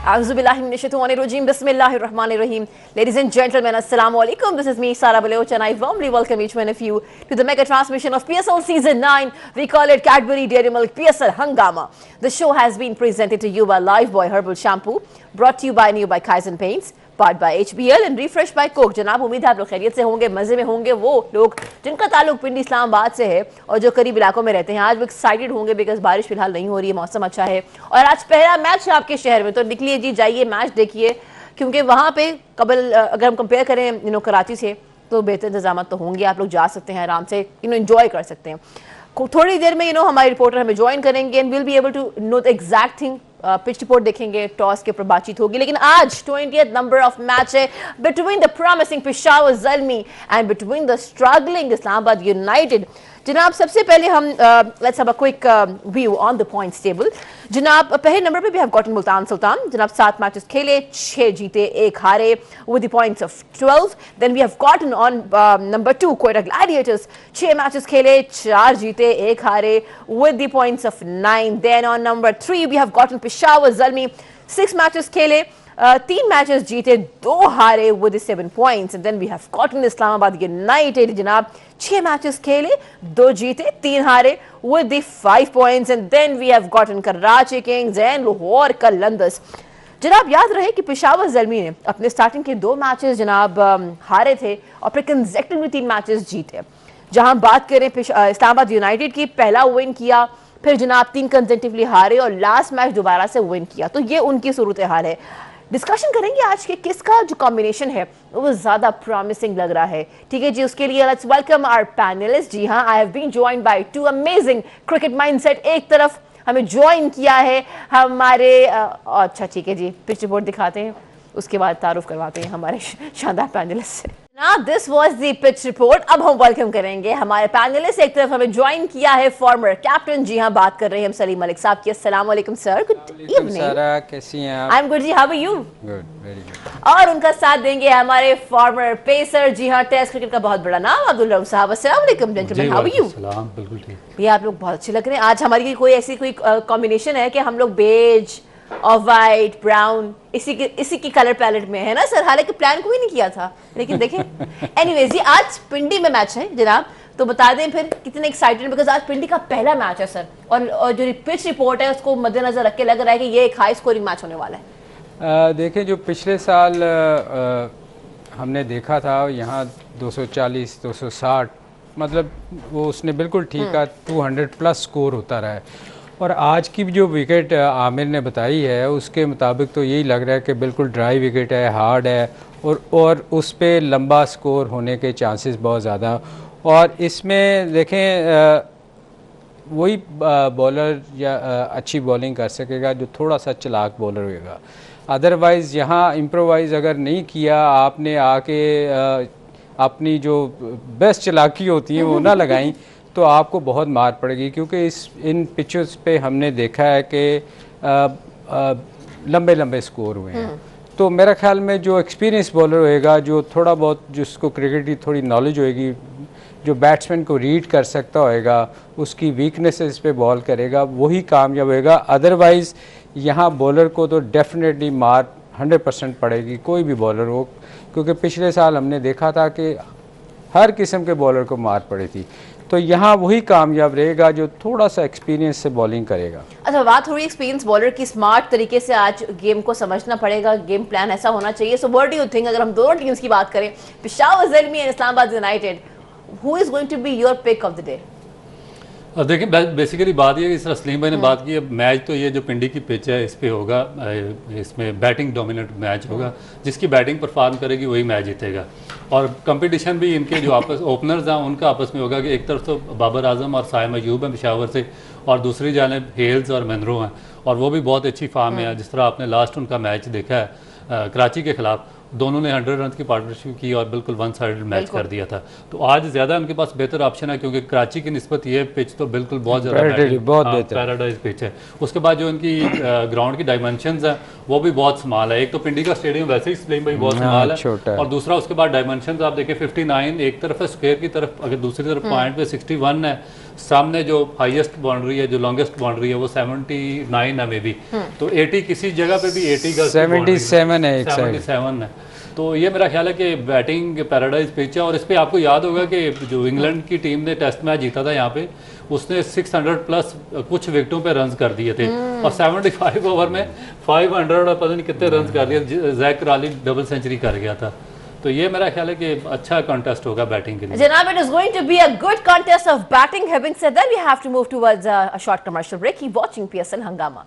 Auzubillahiminash-shaytanir-rajim. Bismillahir-rahmanir-rahim. Ladies and gentlemen, Assalamu alaikum. This is me, Sara Baloch, and I warmly welcome each one of you to the mega transmission of PSL Season 9. We call it Cadbury Dairy Milk PSL Hangama. The show has been presented to you by Lifebuoy Herbal Shampoo, brought to you by Kaizen Paints, part by HBL and refresh by Coke. जनाब उम्मीद है आप लोग खैरियत से होंगे, मजे में होंगे। वो लोग जिनका ताल्लुक पिंडी इस्लामाबाद से है और जो करीब इलाकों में रहते हैं, आज वो एक्साइटेड होंगे बिकॉज बारिश फिलहाल नहीं हो रही है, मौसम अच्छा है और आज पहला मैच है आपके शहर में, तो निकलिए जी, जाइए मैच देखिए, क्योंकि वहाँ पे कबल अगर हम कंपेयर करें कराची से तो बेहतर इंतजाम तो होंगे, आप लोग जा सकते हैं आराम से, एंजॉय कर सकते हैं। थोड़ी देर में हमारे रिपोर्टर हमें ज्वाइन करेंगे and will be able to know the exact thing. Pitch report देखेंगे, टॉस के ऊपर बातचीत होगी, लेकिन आज 20th नंबर ऑफ मैच है between the promising Peshawar Zalmi and between the struggling Islamabad United. जनाब सबसे पहले हम let's have a quick view on the points table. जनाब पहले नंबर पे भी हैव गॉटन मुल्तान सुल्तान। जनाब 7 मैचेस खेले, 6 जीते 1 हारे with the points of 12। Then we have gotten on number 2 Quetta Gladiators, 6 matches खेले, 4 जीते 1 हारे with the points of 9। Then on number 3 we have gotten Peshawar Zalmi, 6 matches खेले, 3 मैचेस जीते 2 हारे with 7 points. And then we have gotten Islamabad United. जनाब 6 matches खेले, 2 जीते 3 हारे with 5 points. And then we have gotten Karachi Kings and Lahore Qalandars. जनाब याद रहे कि पेशावर ज़ल्मी ने अपने स्टार्टिंग के 2 मैचेस जनाब हारे थे और फिर कंसेक्यूटिवली 3 मैचेस जीते। जहां बात करें इस्लामाबाद यूनाइटेड की, पहला विन किया, फिर जनाब 3 कंसेक्यूटिवली हारे और लास्ट मैच दोबारा से विन किया, तो ये उनकी सूरत हाल है। डिस्कशन करेंगे आज के किसका जो कॉम्बिनेशन है वो ज्यादा प्रॉमिसिंग लग रहा है। ठीक है जी, उसके लिए लेट्स वेलकम आवर पैनलिस्ट। जी हाँ, I have been joined by 2 amazing cricket mindset. एक तरफ हमें ज्वाइन किया है हमारे अच्छा ठीक है जी, पिच रिपोर्ट दिखाते हैं, उसके बाद तारुफ करवाते हैं हमारे शानदार पैनलिस्ट से। Now this was the pitch report। अब हम वेलकम करेंगे हमारे पैनलिस्ट। एक तरफ हमें ज्वाइन किया है फॉर्मर कैप्टन, जी हाँ बात कर रहे हैं हम सलीम मलिक साहब की। अस्सलाम वालेकुम सर, गुड इवनिंग। सारा कैसी हैं आप? आई एम गुड जी, how are you? Good, very good. और उनका साथ देंगे हमारे फॉर्मर पेसर, जी हाँ टेस्ट क्रिकेट का बहुत बड़ा नाम, अब्दुल रऊफ साहब। अस्सलाम वालेकुम जेंटलमैन, हाउ आर यू? सलाम, बिल्कुल ठीक। भैया आप लोग बहुत अच्छे लग रहे हैं। आज हमारी कोई ऐसी कोई कॉम्बिनेशन है कि हम लोग बेज और वाइट ब्राउन इसी की कलर पैलेट में है ना सर? हालांकि प्लान कोई नहीं किया था, लेकिन देखें एनीवेज जी, आज पिंडी में मैच है जनाब, तो बता दें फिर कितने एक्साइटेड, बिकॉज आज पिंडी का पहला मैच है सर, और जो पिच रिपोर्ट है उसको मद्देनजर रख के लग रहा है कि ये एक हाई स्कोरिंग मैच होने वाला है। देखें, जो पिछले साल हमने देखा था यहाँ 240 260, मतलब वो उसने बिल्कुल ठीक है, 200 प्लस स्कोर होता रहा है। और आज की जो विकेट आमिर ने बताई है उसके मुताबिक तो यही लग रहा है कि बिल्कुल ड्राई विकेट है, हार्ड है, और उस पर लंबा स्कोर होने के चांसेस बहुत ज़्यादा। और इसमें देखें वही बॉलर या अच्छी बॉलिंग कर सकेगा जो थोड़ा सा चालाक बॉलर होगा। अदरवाइज़ यहाँ इम्प्रोवाइज़ अगर नहीं किया आपने, आके अपनी जो बेस्ट चालाकी होती है वो ना लगाई तो आपको बहुत मार पड़ेगी, क्योंकि इन पिचेस पे हमने देखा है कि लंबे लंबे स्कोर हुए हैं। तो मेरा ख्याल में जो एक्सपीरियंस बॉलर होएगा, जो थोड़ा बहुत जिसको क्रिकेट की थोड़ी नॉलेज होएगी, जो बैट्समैन को रीड कर सकता होएगा, उसकी वीकनेसेस पे बॉल करेगा, वही कामयाब होएगा। अदरवाइज़ यहाँ बॉलर को तो डेफिनेटली मार 100% पड़ेगी, कोई भी बॉलर हो, क्योंकि पिछले साल हमने देखा था कि हर किस्म के बॉलर को मार पड़ी थी। तो यहाँ वही कामयाब रहेगा जो थोड़ा सा एक्सपीरियंस से बॉलिंग करेगा। अच्छा, बात हो रही है एक्सपीरियंस बॉलर की, स्मार्ट तरीके से आज गेम को समझना पड़ेगा, गेम प्लान ऐसा होना चाहिए। So what do you think, अगर हम दोनों टीम्स की बात करें, Peshawar Zalmi and Islamabad United, who is going to be your pick of the day? देखिए, बेसिकली बात ये, इस तरह सलीम भाई ने बात की है, मैच तो ये जो पिंडी की पिच है इस पे होगा, इसमें बैटिंग डोमिनेट मैच होगा, जिसकी बैटिंग परफॉर्म करेगी वही मैच जीतेगा। और कंपटीशन भी इनके जो आपस ओपनर्स हैं उनका आपस में होगा कि एक तरफ तो बाबर आजम और साइम अयूब हैं पेशावर से, और दूसरी जानिब हेल्स और मनरो हैं, और वो भी बहुत अच्छी फॉर्म में है। जिस तरह आपने लास्ट उनका मैच देखा है कराची के ख़िलाफ़, दोनों ने 100 रन की पार्टनरशिप की और बिल्कुल वन साइडेड मैच कर दिया था। तो आज ज़्यादा उनके पास बेहतर ऑप्शन है, क्योंकि कराची की निस्बत ये पिच तो बिल्कुल बहुत ज़्यादा पैराडाइज पिच है। उसके बाद जो इनकी ग्राउंड की डायमेंशंस हैं वो भी बहुत स्मॉल है। एक तो पिंडी का स्टेडियम वैसे ही सलीम भाई बहुत स्मॉल है, और दूसरा उसके बाद डायमेंशंस आप देखें 59 एक तरफ है स्क्वायर की तरफ, अगर दूसरी तरफ पॉइंट पे 61 है, सामने जो हाईएस्ट बाउंड्री है, जो लॉन्गेस्ट बाउंड्री है वो 79 है मे बी, तो 80 किसी जगह पे भी 80 का 77 है एक साइड 77 है। तो ये मेरा ख्याल है कि बैटिंग पैराडाइज पिच है। और इस पे आपको याद होगा कि जो इंग्लैंड की टीम ने टेस्ट मैच जीता था यहाँ पे, उसने 600 प्लस कुछ विकेटों पे रन्स कर दिए थे, और 75 ओवर में 500 और पता नहीं कितने रन्स कर दिए, जैक राली डबल सेंचुरी कर गया था। तो ये मेरा ख्याल है कि अच्छा कॉन्टेस्ट होगा बैटिंग के लिए। जनाब, it is going to be a good contest of batting. Having said that, we have to move towards a short commercial break. Keep watching PSL Hangama.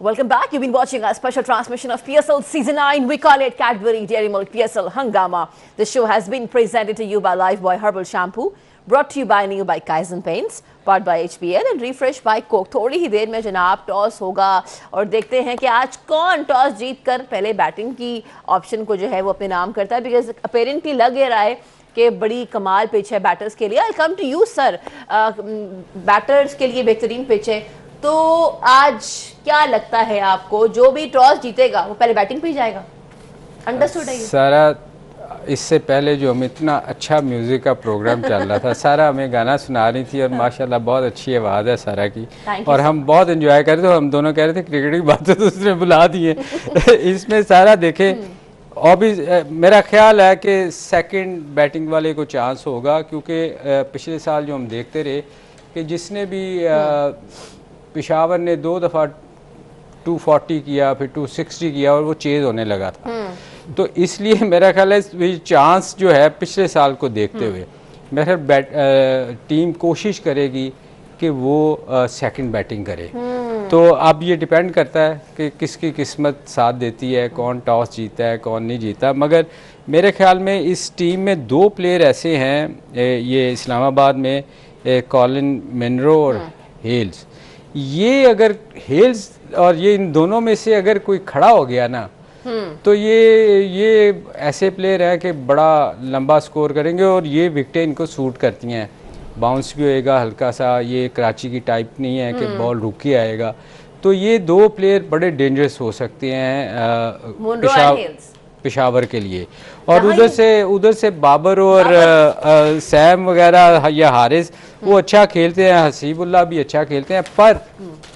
Welcome back. You've been watching a special transmission of PSL Season 9. We call it Cadbury Dairy Milk PSL Hangama. This show has been presented to you by Lifebuoy Herbal Shampoo, brought to you by Neo by Kaizen Paints, powered by HBL and refreshed by Coke. थोड़ी ही देर में जनाब toss होगा और देखते हैं कि आज कौन टॉस जीतकर पहले बैटिंग की ऑप्शन को जो है वो अपने नाम करता है, बिकॉज अपेरेंटली लग ये रहा है कि बड़ी कमाल पिच है बैटर्स के लिए। I come to you sir, batters के लिए बेहतरीन पिच है, तो आज क्या लगता है आपको, जो भी टॉस जीतेगा वो पहले बैटिंग पे ही जाएगा? अंडरस्टूड है सारा। इससे पहले जो हम इतना अच्छा म्यूजिक का प्रोग्राम चल रहा था, सारा हमें गाना सुना रही थी और माशाल्लाह बहुत अच्छी आवाज़ है सारा की, और हम बहुत एंजॉय कर रहे थे। हम दोनों कह रहे थे क्रिकेट की बातें तो उसने बुला दी है इसमें सारा देखे। और भी मेरा ख्याल है कि सेकंड बैटिंग वाले को चांस होगा, क्योंकि पिछले साल जो हम देखते रहे कि जिसने भी पेशावर ने 2 दफ़ा 240 किया, फिर 260 किया और वो चेज़ होने लगा था। तो इसलिए मेरा ख्याल है चांस जो है पिछले साल को देखते हुए मेरा ख्याल टीम कोशिश करेगी कि वो सेकंड बैटिंग करे। तो अब ये डिपेंड करता है कि किसकी किस्मत साथ देती है, कौन टॉस जीता है कौन नहीं जीता। मगर मेरे ख्याल में इस टीम में 2 प्लेयर ऐसे हैं, ये इस्लामाबाद में कॉलिन मिनरो और हेल्स। ये अगर हेल्स और ये इन दोनों में से अगर कोई खड़ा हो गया ना, तो ये ऐसे प्लेयर हैं कि बड़ा लंबा स्कोर करेंगे, और ये विकेटें इनको सूट करती हैं। बाउंस भी होएगा हल्का सा, ये कराची की टाइप नहीं है कि बॉल रुक के आएगा। तो ये 2 प्लेयर बड़े डेंजरस हो सकते हैं पेशावर के लिए। और उधर से बाबर और सैम वगैरह या हारिस वो अच्छा खेलते हैं, हसीबुल्लाह भी अच्छा खेलते हैं, पर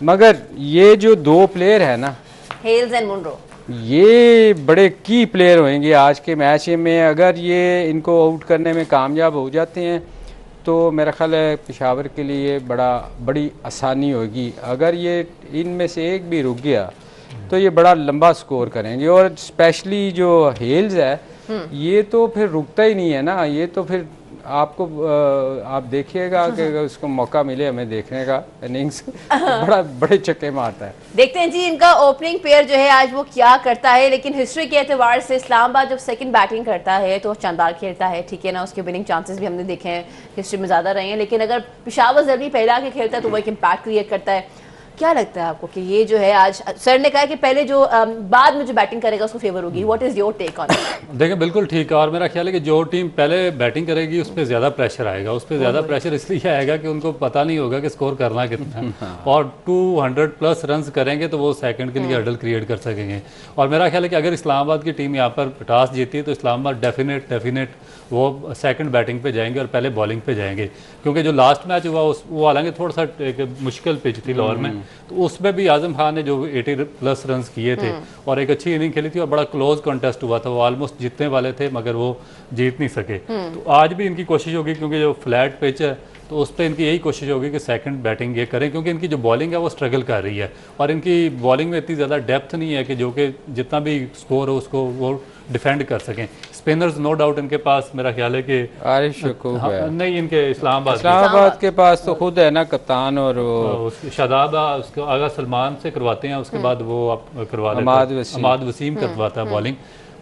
मगर ये जो 2 प्लेयर है ना, हेल्स एंड मुनरो, ये बड़े की प्लेयर होंगे आज के मैच में। अगर ये इनको आउट करने में कामयाब हो जाते हैं तो मेरा ख्याल है पेशावर के लिए बड़ी आसानी होगी। अगर ये इनमें से एक भी रुक गया तो ये बड़ा लंबा स्कोर करेंगे। और स्पेशली जो हेल्स है ये तो फिर रुकता ही नहीं है ना, ये तो फिर आप देखिएगा कि उसको मौका मिले हमें देखने का इनिंग्स बड़े छक्के मारता है। देखते हैं जी इनका ओपनिंग पेयर जो है आज वो क्या करता है। लेकिन हिस्ट्री के एतबार से इस्लामाबाद जब सेकंड बैटिंग करता है तो शानदार खेलता है, ठीक है ना, उसके विनिंग चांसेस भी हमने देखे हैं हिस्ट्री में ज़्यादा रहे हैं। लेकिन अगर पेशावर जरूरी पहला के खेलता है तो वो एक इम्पैक्ट क्रिएट करता है। क्या लगता है आपको कि ये जो है आज सर ने कहा कि पहले जो बाद में जो बैटिंग करेगा उसको फेवर होगी, what is your take on it? देखिए बिल्कुल ठीक है, और मेरा ख्याल है कि जो टीम पहले बैटिंग करेगी उस पर ज़्यादा प्रेशर आएगा। उस पर ज़्यादा प्रेशर इसलिए आएगा कि उनको पता नहीं होगा कि स्कोर करना कितना है, और 200 प्लस रन करेंगे तो वो सेकंड के लिए हर्डल क्रिएट कर सकेंगे। और मेरा ख्याल है कि अगर इस्लामाबाद की टीम यहाँ पर टॉस जीती है तो इस्लामाबाद डेफिनेट वो सेकंड बैटिंग पे जाएंगे और पहले बॉलिंग पे जाएंगे, क्योंकि जो लास्ट मैच हुआ वो हालांकि थोड़ा सा एक मुश्किल पिच थी लाहौर में, तो उसमें भी आजम खान ने जो 80 प्लस रन किए थे और एक अच्छी इनिंग खेली थी और बड़ा क्लोज कॉन्टेस्ट हुआ था, वो ऑलमोस्ट जीतने वाले थे मगर वो जीत नहीं सके। तो आज भी इनकी कोशिश होगी, क्योंकि जो फ्लैट पिच है तो उस पर इनकी यही कोशिश होगी कि सेकंड बैटिंग ये करें, क्योंकि इनकी जो बॉलिंग है वो स्ट्रगल कर रही है और इनकी बॉलिंग में इतनी ज़्यादा डेप्थ नहीं है कि जो कि जितना भी स्कोर हो उसको वो डिफेंड कर सकें। स्पिनर्स नो डाउट इनके पास मेरा ख्याल है कि नहीं, इनके इस्लामाबाद के पास तो खुद है ना कप्तान, और शादाब उसको आगा सलमान से करवाते हैं, उसके बाद वो करवा लेते हैं, अहमद वसीम करवाता है बॉलिंग।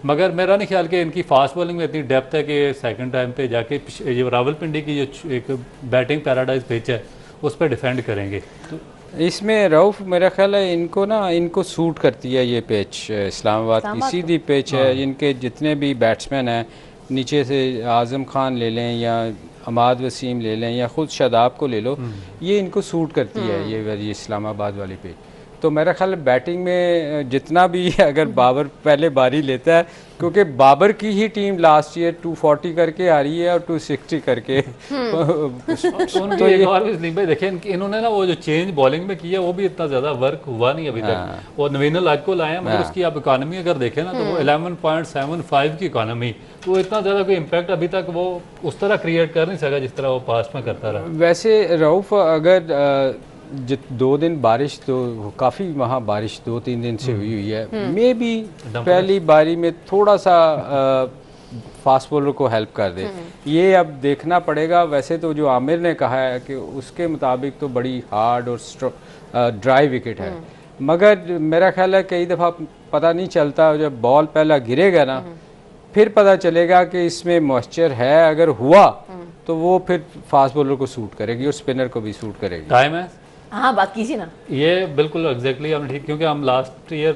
मगर मेरा नहीं ख्याल कि इनकी फास्ट बॉलिंग में इतनी डेप्थ है कि सेकंड टाइम पे जाके ये रावलपिंडी की जो एक बैटिंग पैराडाइज पिच है उस पर डिफेंड करेंगे। तो इसमें रऊफ मेरा ख्याल है इनको सूट करती है ये पिच, इस्लामाबाद की सीधी पिच है। इनके जितने भी बैट्समैन हैं नीचे से आज़म खान ले लें या अमाद वसीम ले लें या ख़ुद शादाब को ले लो, ये इनको सूट करती है ये इस्लामाबाद वाली पिच। तो मेरा ख्याल बैटिंग में जितना भी अगर बाबर पहले बारी लेता है, क्योंकि बाबर की ही टीम लास्ट ईयर 240 करके आ रही है और 260 करके तो एक और भी भाई देखें इन्होंने ना वो जो चेंज बॉलिंग में किया वो भी इतना ज़्यादा वर्क हुआ नहीं अभी तक। वो नवीन अल हक को लाए मगर उसकी आप इकानमी अगर देखें ना तो वो 11.75 की इकानमी, तो इतना ज़्यादा कोई इम्पैक्ट अभी तक वो उस तरह क्रिएट कर नहीं सका जिस तरह वो पास्ट में करता रहा। वैसे रऊफ अगर 2 दिन बारिश तो काफ़ी वहाँ बारिश 2-3 दिन से हुई है, मे बी पहली बारी में थोड़ा सा फास्ट बॉलर को हेल्प कर दे, ये अब देखना पड़ेगा। वैसे तो जो आमिर ने कहा है कि उसके मुताबिक तो बड़ी हार्ड और ड्राई विकेट है, मगर मेरा ख्याल है कई दफ़ा पता नहीं चलता, जब बॉल पहला गिरेगा ना फिर पता चलेगा कि इसमें मॉइस्चर है। अगर हुआ तो वो फिर फास्ट बॉलर को सूट करेगी और स्पिनर को भी सूट करेगी। टाइम है, हाँ बात कीजिए ना। ये बिल्कुल एग्जैक्टली आपने ठीक, क्योंकि हम लास्ट ईयर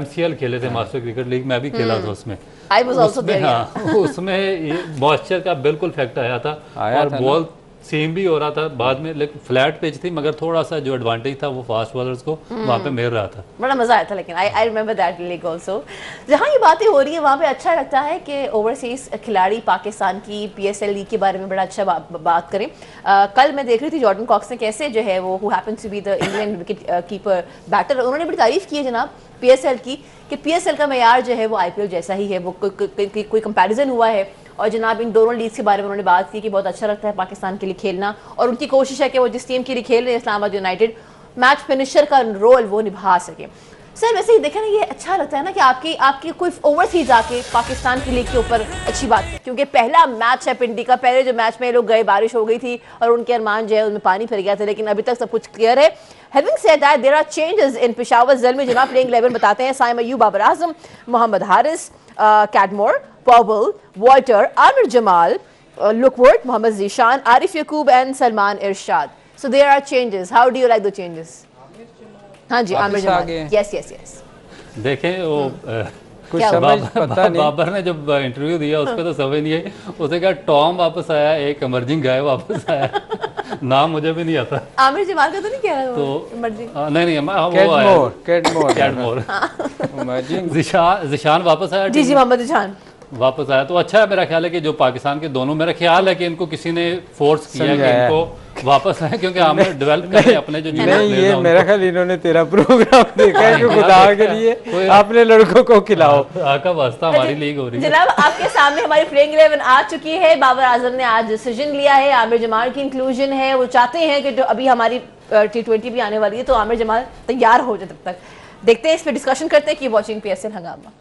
MCL खेले थे, मास्टर क्रिकेट लीग, मैं भी खेला था उसमें। I was also there, हाँ, उसमें ये मॉइस्चर का बिल्कुल फैक्ट आया था और बॉल सेम भी हो रहा था बाद में, लेकिन फ्लैट पिच थी मगर थोड़ा सा जो एडवांटेज था वो फास्ट बॉलर्स को वहाँ पे मिल रहा था। बड़ा मजा आया था, लेकिन I remember that league also. जहाँ ये बातें हो रही है वहाँ पे अच्छा लगता है कि ओवरसीज खिलाड़ी पाकिस्तान की PSL लीग के बारे में बड़ा अच्छा बात करें। कल मैं देख रही थी जॉर्डन कॉक्स ने कैसे जो है वो who happens to be the England wicket keeper batter, उन्होंने बड़ी तारीफ की है जनाब PSL की कि PSL का मेयार जो है वो IPL जैसा ही है, वो कोई कंपैरिजन हुआ है। और जनाब इन दोनों लीग्स के बारे में उन्होंने बात की कि बहुत अच्छा लगता है पाकिस्तान के लिए खेलना और उनकी कोशिश है कि वो जिस टीम के लिए खेल रहे हैं इस्लामाबाद यूनाइटेड, मैच फिनिशर का रोल वो निभा सके। सर वैसे ही देखें ना, ये अच्छा लगता है ना कि आपकी कोई ओवरसीज आके पाकिस्तान की लीग के ऊपर अच्छी बात, क्योंकि पहला मैच है पिंडी का, पहले जो मैच में लोग गए बारिश हो गई थी और उनके अरमान जो है उनमें पानी फिर गया था, लेकिन अभी तक सब कुछ क्लियर है। Having said that, there are changes in Peshawar Zalmi जनाब प्लेइंग 11 बताते हैं। Saim Ayub, Babar Azam, Mohammad Haris, Cadmore, Powell, Walter, Aamir Jamal, लुकवर्ड, Mohammad Zeeshan, Arif Yaqoob and Salman Irshad. So there are changes. How do you like the changes? हाँ जी, Aamir Jamal. Yes, yes, yes. देखें वो कुछ समझ पता नहीं। बाबर ने जब इंटरव्यू दिया उसको तो समझ नहीं है, उसने कहा टॉम वापस आया, एक इमर्जिंग गाय वापस आया नाम मुझे भी नहीं आता। आमिर जमाल का तो नहीं कह रहा तो इमर्जिंग, नहीं वो कैडमोर जिशान वापस आया। जी मोहम्मद जिशान वापस आया तो अच्छा है। मेरा ख्याल है कि जो पाकिस्तान के दोनों, मेरा ख्याल है कि इनको किसी ने फोर्स किया कि इनको वापस आए, क्योंकि हमें डेवलप करें अपने जो नहीं, ये मेरा ख्याल इन्होंने तेरा प्रोग्राम देखा है कि खुदा के लिए अपने लड़कों को खिलाओ। आका वास्ता हमारी लीग हो रही है। जनाब आपके सामने हमारी प्लेइंग 11 आ चुकी है। बाबर आजम ने आज डिसीजन लिया है, आमिर जमाल की इंक्लूजन है। वो चाहते हैं कि जो अभी हमारी T20 भी आने वाली है तो आमिर जमाल तैयार हो जाए। तब तक देखते हैं, इस पर डिस्कशन करते हैं कि वॉचिंग PSL हंगामा।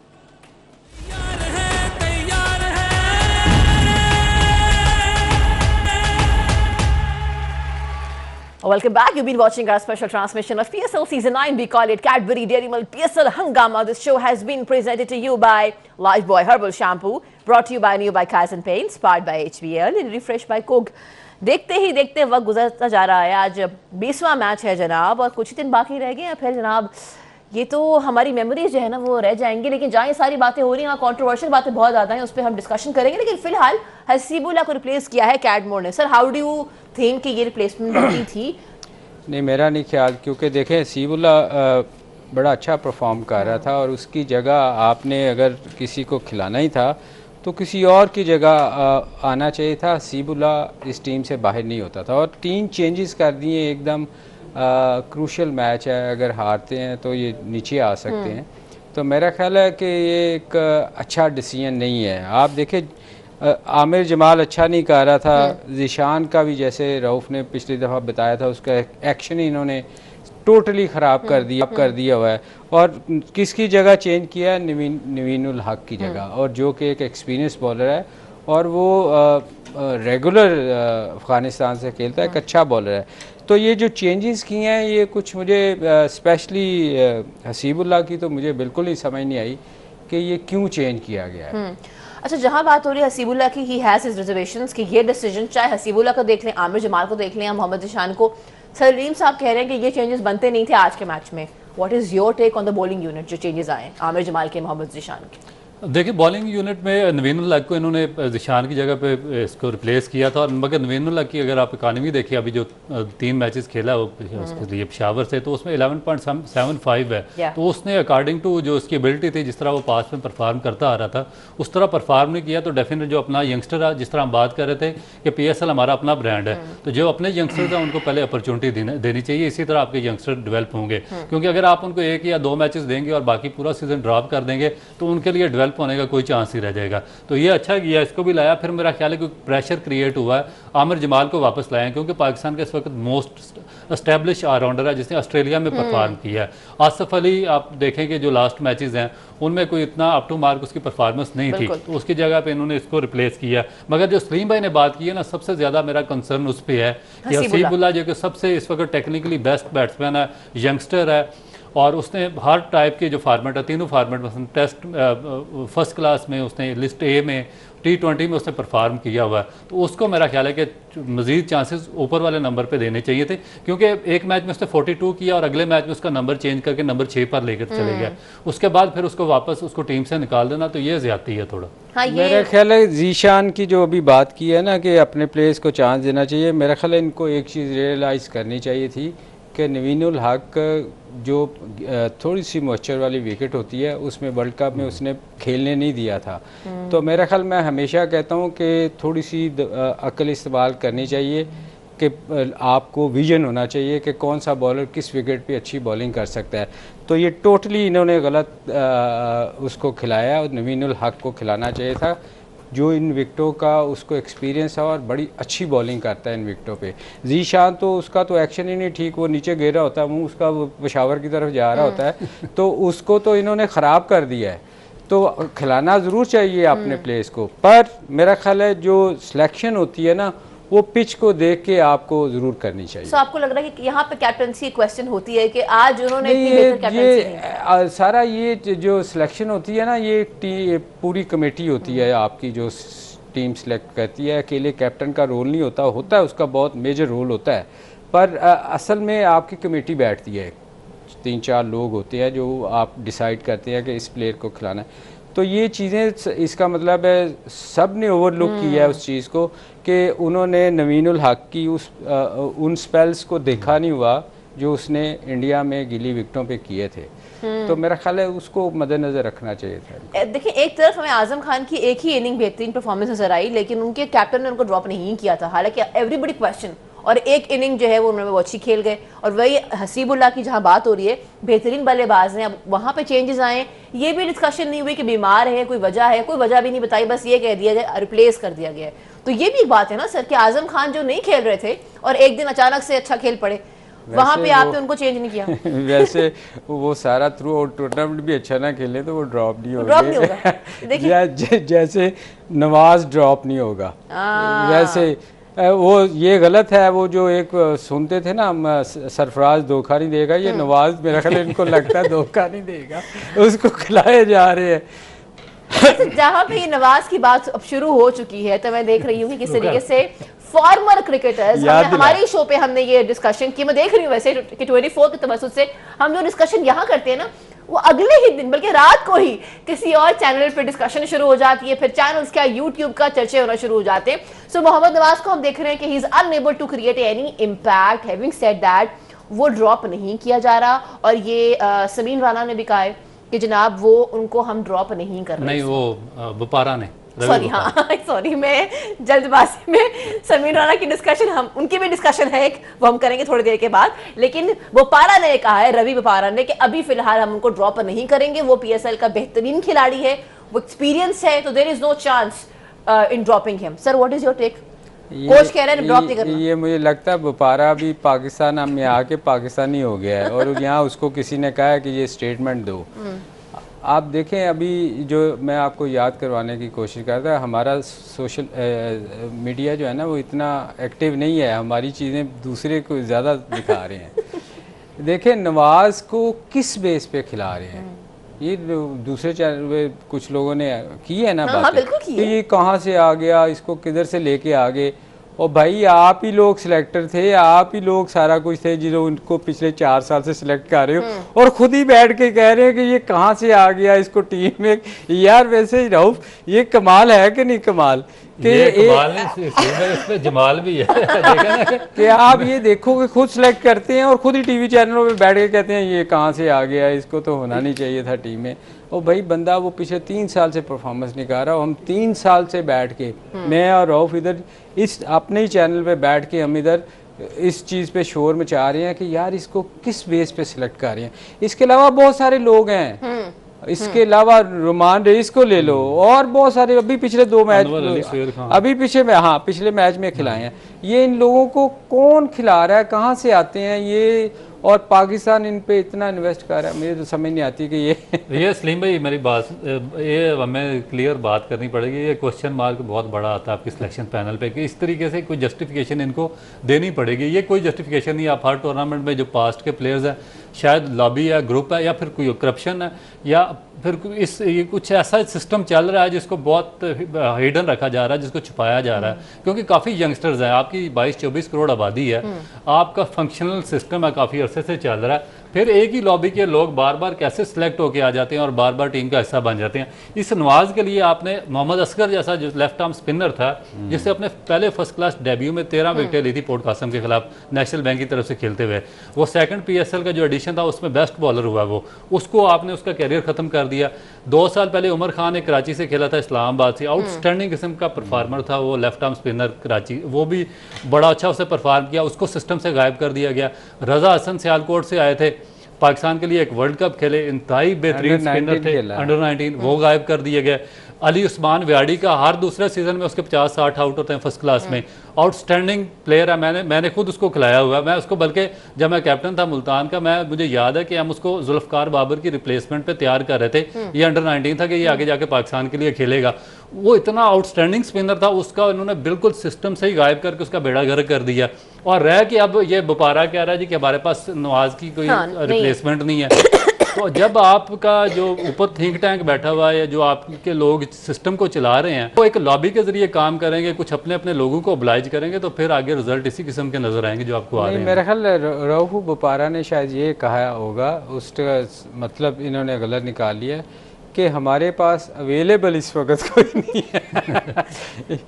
Welcome back. You've been watching our special transmission of PSL Season 9. We call it Cadbury Dairy Milk PSL Hangama. This show has been presented to you by Lifebuoy Herbal Shampoo, brought to you by New by Kaizen Paints, powered by HBL and refreshed by Coke. देखते ही देखते वक्त गुजरता जा रहा है। आज 20वां match है जनाब और कुछ ही दिन बाकी रह गए हैं, फिर जनाब ये तो हमारी मेमोरीज जो है ना वो रह जाएंगी। लेकिन जहाँ ये सारी बातें हो रही हैं, कॉन्ट्रोवर्शियल बातें बहुत ज़्यादा हैं, उस पर हम डिस्कशन करेंगे। लेकिन फिलहाल हसीबुल्ला को रिप्लेस किया है कैडमोर ने। Sir how do you think कि ये रिप्लेसमेंट बनती थी? नहीं, मेरा नहीं ख्याल, क्योंकि देखें हसीबुल्ला बड़ा अच्छा परफॉर्म कर रहा था और उसकी जगह आपने अगर किसी को खिलाना ही था तो किसी और की जगह आना चाहिए था। हसीबुल्ला इस टीम से बाहर नहीं होता था और 3 चेंजेस कर दिए एकदम। क्रूशल मैच है, अगर हारते हैं तो ये नीचे आ सकते हैं। तो मेरा ख्याल है कि ये एक अच्छा डिसीजन नहीं है। आप देखें आमिर जमाल अच्छा नहीं कर रहा था, जिशान का भी जैसे रऊफ़ ने पिछली दफ़ा बताया था उसका एक्शन इन्होंने टोटली ख़राब कर दिया हुआ है। और किसकी जगह चेंज किया है? नवीनुल हक की जगह, और जो कि एक एक्सपीरियंस बॉलर है और वो रेगुलर अफ़गानिस्तान से खेलता है, एक अच्छा बॉलर है। तो ये जो चेंजेस किए हैं ये कुछ मुझे स्पेशली हसीबुल्ला की तो मुझे बिल्कुल ही समझ नहीं आई कि ये क्यों चेंज किया गया है। अच्छा, जहां बात हो रही है हसीबुल्लाह की, ही हैज हिज रिजर्वेशंस कि ये डिसीजन, चाहे हसीबुल्लाह को देख लें, आमिर जमाल को देख लें या मोहम्मद जिशान को, सलीम साहब कह रहे हैं कि ये चेंजेस बनते नहीं थे आज के मैच में। What is your take on the bowling unit जो चेंजेस आए आमिर जमाल के, मोहम्मद जिशान के? देखिए, बॉलिंग यूनिट में नवीन उल हक को इन्होंने जिशान की जगह पे इसको रिप्लेस किया था, और मगर नवीन उल हक की अगर आप इकानमी देखिए, अभी जो 3 मैचेस खेला वो उसके लिए पेशावर से, तो उसमें 11.75 है। तो उसने अकॉर्डिंग टू जो उसकी एबिलिटी थी, जिस तरह वो पास में परफॉर्म करता आ रहा था, उस तरह परफॉर्म नहीं किया। तो डेफिनेट जो अपना यंगस्टर है, जिस तरह हम बात कर रहे थे कि PSL हमारा अपना ब्रांड है, तो जो अपने यंगस्टर्स हैं उनको पहले अपॉर्चुनिटी देनी चाहिए, इसी तरह आपके यंगस्टर डेवलप होंगे। क्योंकि अगर आप उनको 1 या 2 मैचेस देंगे और बाकी पूरा सीजन ड्रॉप कर देंगे, तो उनके लिए डेवलप होने का कोई चांस ही रह जाएगा। तो ये अच्छा किया, इसको भी लाया। फिर मेरा ख्याल है कि प्रेशर क्रिएट हुआ है, आमिर जमाल को वापस लाए, क्योंकि पाकिस्तान का इस वक्त मोस्ट एस्टेब्लिश ऑलराउंडर है जिसने ऑस्ट्रेलिया में परफॉर्म किया है। आसिफ अली आप देखेंगे जो लास्ट मैचेस हैं उनमें कोई इतना अप टू मार्क उसकी परफॉर्मेंस नहीं थी, तो उसकी जगह पे इन्होंने इसको रिप्लेस किया। मगर जो सलीम भाई ने बात की है ना, सबसे ज़्यादा मेरा कंसर्न उस पर है कि हसीबुल्लाह जो कि सबसे इस वक्त टेक्निकली बेस्ट बैट्समैन है, यंगस्टर है, और उसने हर टाइप के जो फार्मेट है, तीनों फार्मेट में, टेस्ट फर्स्ट क्लास में उसने, लिस्ट ए में, T20 में उसने परफॉर्म किया हुआ है, तो उसको मेरा ख्याल है कि मजीद चांसेस ऊपर वाले नंबर पे देने चाहिए थे। क्योंकि एक मैच में उसने 42 किया और अगले मैच में उसका नंबर चेंज करके नंबर 6 पर लेकर चले गया, उसके बाद फिर उसको वापस उसको टीम से निकाल देना, तो ये ज्यादती है थोड़ा। हाँ, मेरा ख्याल है जीशान की जो अभी बात की है ना कि अपने प्लेयर्स को चांस देना चाहिए, मेरा ख्याल है इनको एक चीज़ रियलाइज़ करनी चाहिए थी कि नवीन उल हक जो थोड़ी सी मॉइस्चर वाली विकेट होती है उसमें वर्ल्ड कप में उसने खेलने नहीं दिया था। तो मेरा ख्याल, मैं हमेशा कहता हूँ कि थोड़ी सी अक्ल इस्तेमाल करनी चाहिए कि आपको विजन होना चाहिए कि कौन सा बॉलर किस विकेट पे अच्छी बॉलिंग कर सकता है। तो ये टोटली इन्होंने गलत उसको खिलाया, और नवीन उल हक को खिलाना चाहिए था जो इन विकेटों का उसको एक्सपीरियंस है और बड़ी अच्छी बॉलिंग करता है इन विकेटों पे। जीशान तो उसका तो एक्शन ही नहीं ठीक, वो नीचे गिर रहा होता है, मुंह उसका पेशावर की तरफ जा रहा होता है, तो उसको तो इन्होंने ख़राब कर दिया है। तो खिलाना ज़रूर चाहिए अपने प्लेयर्स को, पर मेरा ख्याल है जो सिलेक्शन होती है ना, वो पिच को देख के आपको जरूर करनी चाहिए। आपको लग रहा है कि यहाँ पे कैप्टनसी क्वेश्चन होती है कि आज उन्होंने इतनी बेहतर कैप्टनसी सारा ये जो सिलेक्शन होती है ना, ये पूरी कमेटी होती है आपकी जो टीम सिलेक्ट करती है, अकेले कैप्टन का रोल नहीं होता, है उसका बहुत मेजर रोल होता है, पर असल में आपकी कमेटी बैठती है, 3-4 लोग होते हैं जो आप डिसाइड करते हैं कि इस प्लेयर को खिलाना है। तो ये चीज़ें, इसका मतलब है सब ने ओवरलुक किया है उस चीज़ को कि उन्होंने नवीन उल हक की उन स्पेल्स को देखा नहीं हुआ जो उसने इंडिया में गिली विकेटों पे किए थे। तो मेरा ख्याल है उसको मद्देनजर रखना चाहिए था। देखिए, एक तरफ हमें आजम खान की एक ही इनिंग बेहतरीन परफॉर्मेंस नजर आई, लेकिन उनके कैप्टन ने उनको ड्रॉप नहीं किया था, हालांकि एवरीबडी क्वेश्चन, और एक इनिंग जो है वो उन्होंने वो अच्छी खेल गए। और वही हसीबुल्लाह की जहां बात हो रही है, बेहतरीन बल्लेबाज हैं, अब वहां पे चेंजेस आए, ये भी डिस्कशन नहीं हुई कि बीमार है, कोई वजह भी नहीं बताई, बस ये कह दिया गया रिप्लेस कर दिया गया। तो ये भी एक बात है ना सर कि आजम खान जो नहीं खेल रहे थे और एक दिन अचानक से अच्छा खेल पड़े, वहां पे आपने उनको चेंज नहीं किया। वैसे वो सारा थ्रू आउट टूर्नामेंट भी अच्छा ना खेले तो वो ड्रॉप नहीं होगा। जैसे नवाज ड्रॉप नहीं होगा, वैसे वो ये गलत है। वो जो एक सुनते थे ना, सरफराज धोखा नहीं देगा, ये नवाज मेरा ख्याल इनको लगता है धोखा नहीं देगा, उसको खिलाए जा रहे हैं। जहाँ पे ये नवाज की बात अब शुरू हो चुकी है, तो मैं देख रही हूँ कि किस तरीके से फॉर्मर क्रिकेटर्स, हमारे शो पे हमने ये डिस्कशन की, मैं देख रही हूँ वैसे कि 24 के तवज्जुह से हम जो डिस्कशन यहाँ करते हैं ना, वो अगले ही दिन बल्कि रात को ही किसी और चैनल पे डिस्कशन शुरू हो जाती है, फिर चैनल्स का यूट्यूब का चर्चे होना शुरू हो जाते हैं। सो मोहम्मद नवाज को हम देख रहे हैं कि he is unable to create any impact. Having said that, वो ड्रॉप नहीं किया जा रहा, और ये समीन राणा ने भी कहा है कि जनाब वो उनको हम ड्रॉप नहीं कर रहे। नहीं, वो बुपारा ने, सॉरी मैं जल्दबाजी में समीर राणा की डिस्कशन, हम उनकी भी डिस्कशन है एक, वो हम करेंगे थोड़ी देर के बाद। लेकिन बोपारा ने कहा है, रवि बोपारा ने, कि अभी फिलहाल हम उनको ड्रॉप नहीं करेंगे, वो PSL का बेहतरीन खिलाड़ी है, वो एक्सपीरियंस है, तो there is no chance in dropping him. Sir what is your take? Coach कह रहे हैं ड्रॉप नहीं करना। ये मुझे लगता है बोपारा भी पाकिस्तान में आके पाकिस्तानी हो गया है, और यहाँ उसको किसी ने कहा है कि ये स्टेटमेंट दो। आप देखें, अभी जो मैं आपको याद करवाने की कोशिश करता है, हमारा सोशल मीडिया जो है ना वो इतना एक्टिव नहीं है, हमारी चीज़ें दूसरे को ज़्यादा दिखा रहे हैं। देखें नवाज को किस बेस पे खिला रहे हैं, ये दूसरे चैनल पे कुछ लोगों ने की है ना हाँ, बातें बिल्कुल की कि है। ये कहाँ से आ गया, इसको किधर से लेके आ गए। और भाई आप ही लोग सिलेक्टर थे, आप ही लोग सारा कुछ थे जो उनको पिछले 4 साल से सिलेक्ट कर रहे हो, और खुद ही बैठ के कह रहे हैं कि ये कहाँ से आ गया इसको टीम में। यार वैसे ही रऊफ, ये कमाल है कि नहीं कमाल कि ये कमाल नहीं, इसमें जमाल भी है देखा ना कि आप ये देखो कि खुद सिलेक्ट करते हैं और खुद ही टीवी चैनलों पे बैठ के कहते हैं ये कहाँ से आ गया, इसको तो होना नहीं चाहिए था टीम में। और भाई बंदा वो पिछले 3 साल से परफॉर्मेंस नहीं कर रहा, और हम 3 साल से बैठ के मैं और रऊफ इधर इस अपने ही चैनल पे बैठ के हम इधर इस चीज़ पे शोर मचा रहे हैं कि यार इसको किस बेस पे सिलेक्ट कर रहे हैं। इसके अलावा बहुत सारे लोग हैं, इसके अलावा रोमान रईस को ले लो, और बहुत सारे अभी पिछले 2 मैच अभी पिछले मैच में खिलाए हैं। ये इन लोगों को कौन खिला रहा है, कहाँ से आते हैं ये, और पाकिस्तान इन पे इतना इन्वेस्ट कर रहा है, मुझे तो समझ नहीं आती कि ये सलीम भाई मेरी बात, ये हमें क्लियर बात करनी पड़ेगी। ये क्वेश्चन मार्क बहुत बड़ा आता है आपके सिलेक्शन पैनल पे कि इस तरीके से कोई जस्टिफिकेशन इनको देनी पड़ेगी। ये कोई जस्टिफिकेशन नहीं। आप हर टूर्नामेंट में जो पास्ट के प्लेयर्स हैं, शायद लॉबी है, ग्रुप है, या फिर कोई करप्शन है, या फिर ये कुछ ऐसा सिस्टम चल रहा है जिसको बहुत हिडन रखा जा रहा है, जिसको छुपाया जा रहा है, क्योंकि काफ़ी यंगस्टर्स हैं। आपकी 22-24 करोड़ आबादी है, आपका फंक्शनल सिस्टम है, काफ़ी अरसे से चल रहा है। फिर एक ही लॉबी के लोग बार बार कैसे सिलेक्ट होके आ जाते हैं और बार बार टीम का हिस्सा बन जाते हैं। इस नवाज के लिए आपने मोहम्मद असगर जैसा जो लेफ्ट आर्म स्पिनर था, जिससे अपने पहले फर्स्ट क्लास डेब्यू में 13 विकेटें ली थी पोर्ट कासम के खिलाफ नेशनल बैंक की तरफ से खेलते हुए, वो सेकंड PSL का जो एडिशन था उसमें बेस्ट बॉलर हुआ वो, उसको आपने उसका कैरियर खत्म कर दिया। 2 साल पहले उमर खान ने कराची से खेला था, इस्लामाबाद से, आउटस्टैंडिंग किस्म का परफॉर्मर था वो लेफ्ट आर्म स्पिनर कराची, वो भी बड़ा अच्छा उसने परफॉर्म किया, उसको सिस्टम से गायब कर दिया गया। रजा हसन सियालकोट से आए थे, पाकिस्तान के लिए एक वर्ल्ड कप खेले, इंतहाई बेहतरीन स्पिनर थे, अंडर 19, वो गायब कर दिए गए। अली उस्मान व्याडी का हर दूसरे सीजन में उसके 50-60 आउट होते हैं फर्स्ट क्लास में, आउटस्टैंडिंग प्लेयर है। मैंने खुद उसको खिलाया हुआ है, मैं उसको, बल्कि जब मैं कैप्टन था मुल्तान का, मुझे याद है कि हम उसको जुल्फकार बाबर की रिप्लेसमेंट पे तैयार कर रहे थे। ये अंडर 19 था कि ये आगे जाके पाकिस्तान के लिए खेलेगा। वो इतना आउटस्टैंडिंग स्पिनर था, उसका उन्होंने बिल्कुल सिस्टम से ही गायब करके उसका बेड़ा गर्क कर दिया। और रह कि अब ये बुपारा कह रहा है जी कि हमारे पास नवाज की कोई रिप्लेसमेंट नहीं है। तो जब आपका जो ऊपर थिंक टैंक बैठा हुआ है, जो आपके लोग सिस्टम को चला रहे हैं, वो एक लॉबी के जरिए काम करेंगे, कुछ अपने अपने लोगों को ओब्लाइज करेंगे, तो फिर आगे रिजल्ट इसी किस्म के नजर आएंगे जो आपको आ रहे हैं। मेरा ख्याल रऊफ बुपारा ने शायद ये कहा होगा, उसका मतलब इन्होंने गलत निकाल लिया कि हमारे पास अवेलेबल इस वक्त कोई नहीं है।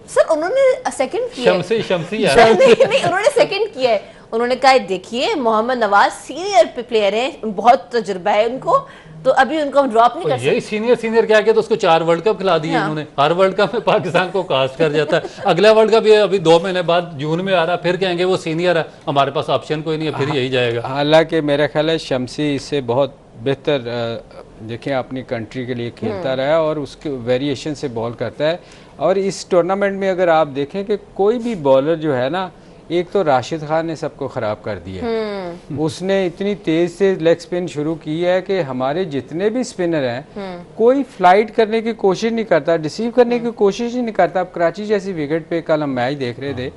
सर उन्होंने सेकंड किया है। शमसी है। नहीं, उन्होंने सेकंड किया है। उन्होंने कहा देखिए मोहम्मद नवाज सीनियर प्लेयर हैं, बहुत तजुर्बा है उनको, तो अभी उनको हम ड्रॉप नहीं कर सकते। यही सीनियर क्या के तो उसको 4 वर्ल्ड कप खिला दिए उन्होंने। हर वर्ल्ड कप में पाकिस्तान को कास्ट कर जाता है। अगला वर्ल्ड कप ये अभी 2 महीने बाद जून में आ रहा है, फिर कहेंगे वो सीनियर है, हमारे पास ऑप्शन कोई नहीं है, फिर यही जाएगा। हालांकि मेरा ख्याल है शमसी इससे बहुत बेहतर देखें अपनी कंट्री के लिए खेलता रहा है और उसके वेरिएशन से बॉल करता है। और इस टूर्नामेंट में अगर आप देखें कि कोई भी बॉलर जो है ना, एक तो राशिद खान ने सबको ख़राब कर दिया। उसने इतनी तेज़ से लेग स्पिन शुरू की है कि हमारे जितने भी स्पिनर हैं कोई फ्लाइट करने की कोशिश नहीं करता, रिसीव करने की कोशिश ही नहीं करता। अब कराची जैसी विकेट पे कल हम मैच देख रहे थे,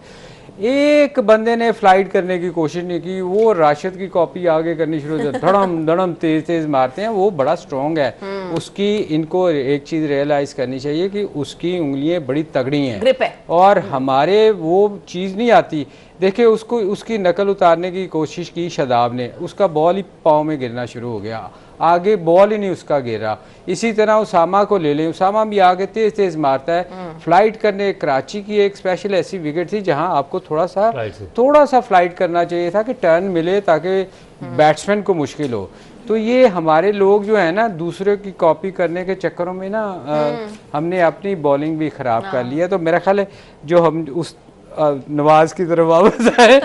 एक बंदे ने फ्लाइट करने की कोशिश नहीं की, वो राशिद की कॉपी आगे करनी शुरू कर, धड़म धड़म तेज तेज मारते हैं। वो बड़ा स्ट्रॉन्ग है, उसकी इनको एक चीज़ रियलाइज़ करनी चाहिए कि उसकी उंगलियां बड़ी तगड़ी हैं, ग्रिप है, और हमारे वो चीज़ नहीं आती। देखिए उसको उसकी नकल उतारने की कोशिश की शादाब ने, उसका बॉल ही पाँव में गिरना शुरू हो गया, आगे बॉल ही नहीं उसका गिरा। इसी तरह उसामा को ले लें, उसामा भी आगे तेज तेज मारता है। फ्लाइट करने, कराची की एक स्पेशल ऐसी विकेट थी जहां आपको थोड़ा सा फ्लाइट करना चाहिए था कि टर्न मिले ताकि बैट्समैन को मुश्किल हो। तो ये हमारे लोग जो है ना, दूसरे की कॉपी करने के चक्करों में ना हमने अपनी बॉलिंग भी खराब कर ली है। तो मेरा ख्याल है जो हम उस नवाज की तरफ वापस आए,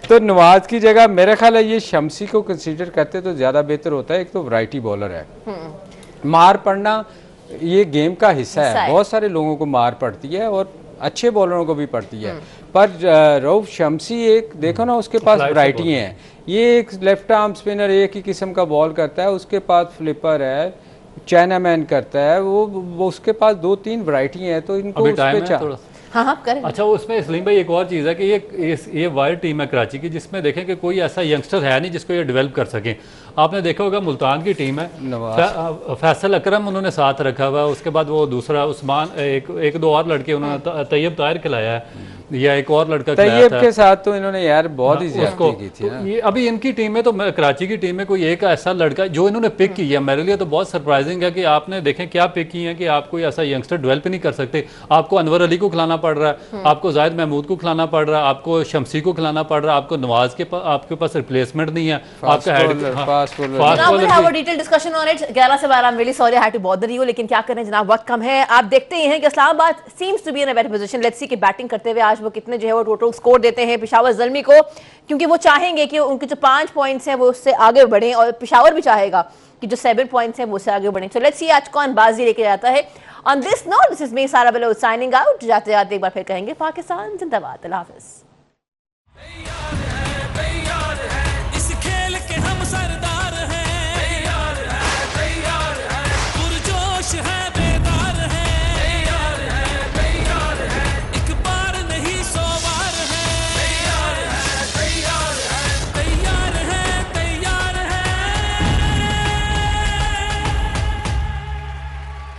तो नवाज की जगह मेरा ख्याल है ये शमसी को कंसीडर करते तो ज्यादा बेहतर होता है। एक तो वैरायटी बॉलर है, मार पड़ना ये गेम का हिस्सा है, बहुत सारे लोगों को मार पड़ती है और अच्छे बॉलरों को भी पड़ती है। पर रऊफ शमसी एक देखो ना, उसके पास वैरायटी है। ये एक लेफ्ट आर्म स्पिनर एक ही किस्म का बॉल करता है, उसके पास फ्लिपर है, चाइना मैन करता है, वो उसके पास 2-3 वैरायटी है। तो इनको उस पे हाँ करें। अच्छा, वो उसमें सलीम भाई एक और चीज़ है कि ये वाइल्ड टीम है कराची की, जिसमें देखें कि कोई ऐसा यंगस्टर है नहीं जिसको ये डेवलप कर सकें। आपने देखा होगा मुल्तान की टीम है, फैसल अकरम उन्होंने साथ रखा हुआ, उसके बाद वो दूसरा उस्मान, एक दो और लड़के उन्होंने तैयब ताहिर खिलाया है, या एक और लड़का तैयब के साथ तो इन्होंने यार बहुत ही ज्यादती की थी ना। ये अभी इनकी टीम में तो कराची की टीम में कोई एक ऐसा लड़का जो इन्होंने पिक किया, मेरे लिए तो बहुत सरप्राइजिंग है कि आपने देखें क्या पिक की है कि आप कोई ऐसा यंगस्टर डेवलप नहीं कर सकते। आपको अनवर अली को खिलाना पड़ रहा है, आपको जाहिद महमूद को खिलाना पड़ रहा है, आपको शमसी को खिलाना पड़ रहा है, आपको नवाज के आपके पास रिप्लेसमेंट नहीं है, आपका हेड। लेकिन क्या करें जनाब, वक्त कम है। आप देखते ही हैं कि Islamabad seems to be in a better position. Let's see कि बैटिंग करते हुए आज वो कितने जो है वो टोटल स्कोर देते हैं पेशावर ज़ल्मी को, क्योंकि वो चाहेंगे कि उनके जो 5 पॉइंट्स हैं वो उससे आगे बढ़ें, और पेशावर भी चाहेगा कि जो 7 पॉइंट्स हैं वो उससे आगे बढ़ें। सो लेट्स सी आज कौन बाजी लेके जाता है। On this note, this is me सारा बलोच साइनिंग आउट। जाते जाते एक बार फिर कहेंगे पाकिस्तान जिंदाबाद। अल्लाह हाफिज़।